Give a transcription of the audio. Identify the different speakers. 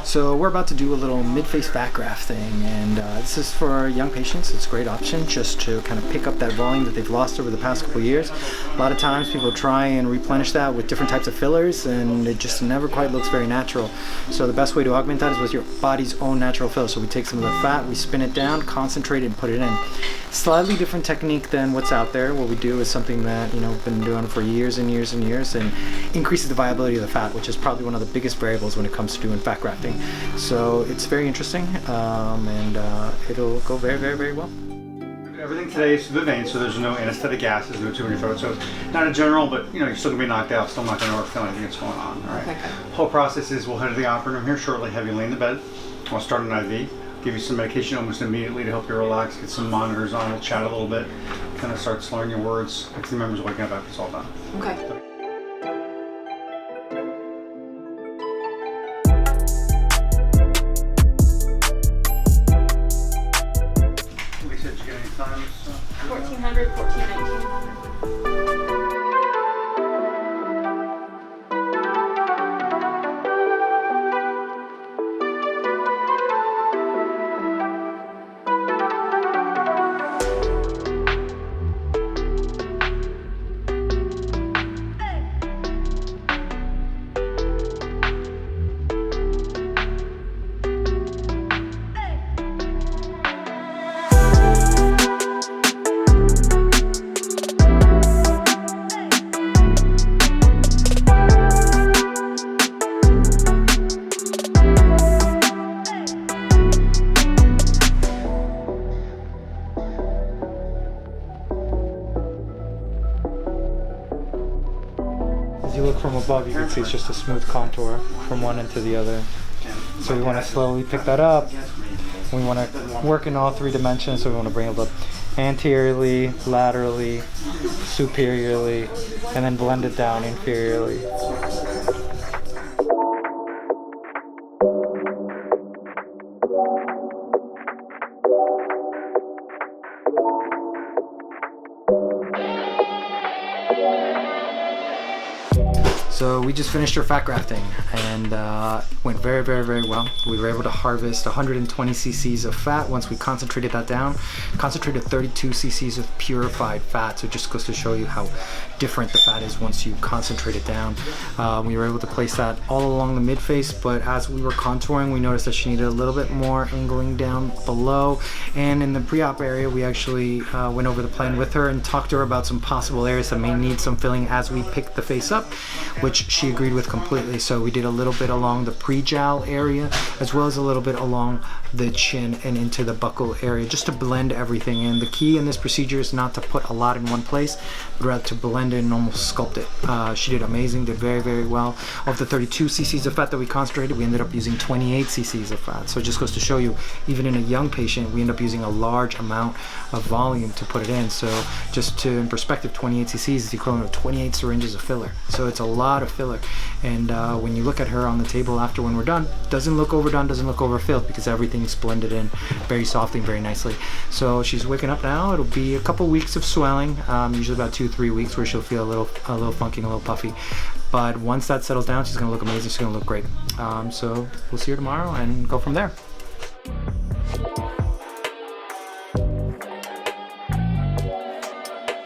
Speaker 1: So we're about to do a little mid-face fat grafting, and this is for young patients. It's a great option just to kind of pick up that volume that they've lost over the past couple of years. A lot of times people try and replenish that with different types of fillers, and it just never quite looks very natural. So the best way to augment that is with your body's own natural filler. So we take some of the fat, we spin it down, concentrate it, and put it in. Slightly different technique than what's out there. What we do is something that, you know, we've been doing for years and years and years, and increases the viability of the fat, which is probably one of the biggest variables when it comes to doing fat grafting. So it's very interesting, and it'll go very, very, very well.
Speaker 2: Everything today is through the vein, so there's no anesthetic gases, no tube in your throat. So not a general, but you know, you're still gonna be knocked out, still not gonna know or feel anything that's going on. All right. Okay. Whole process is we'll head to the operating room here shortly, have you lay in the bed. We'll start an IV, give you some medication almost immediately to help you relax, get some monitors on, we'll chat a little bit, kind of start slurring your words. The members waking up after it's all done.
Speaker 3: Okay.
Speaker 2: Lisa, did you get any times?
Speaker 3: 1400, 1419.
Speaker 1: As you look from above, you can see it's just a smooth contour from one end to the other. So we want to slowly pick that up. We want to work in all three dimensions, so we want to bring it up anteriorly, laterally, superiorly, and then blend it down inferiorly. So we just finished our fat grafting, and went very, very, very well. We were able to harvest 120 cc's of fat once we concentrated that down. Concentrated 32 cc's of purified fat, so it just goes to show you how different the fat is once you concentrate it down. We were able to place that all along the mid-face, but as we were contouring, we noticed that she needed a little bit more angling down below. And in the pre-op area, we actually went over the plan with her and talked to her about some possible areas that may need some filling as we pick the face up, which she agreed with completely. So we did a little bit along the pre-jowl area, as well as a little bit along the chin and into the buccal area, just to blend everything in. The key in this procedure is not to put a lot in one place, but rather to blend it and almost sculpt it. She did amazing, did very, very well. Of the 32 cc's of fat that we concentrated, we ended up using 28 cc's of fat. So it just goes to show you, even in a young patient, we end up using a large amount of volume to put it in. So just to, in perspective, 28 cc's is the equivalent of 28 syringes of filler. So it's a lot of filler. And when you look at her on the table after when we're done, doesn't look overdone, doesn't look overfilled, because everything's blended in very softly, very nicely. So she's waking up now. It'll be a couple weeks of swelling, usually about 2-3 weeks, where she'll feel a little funky and a little puffy. But once that settles down, she's gonna look amazing. She's gonna look great. So we'll see her tomorrow and go from there.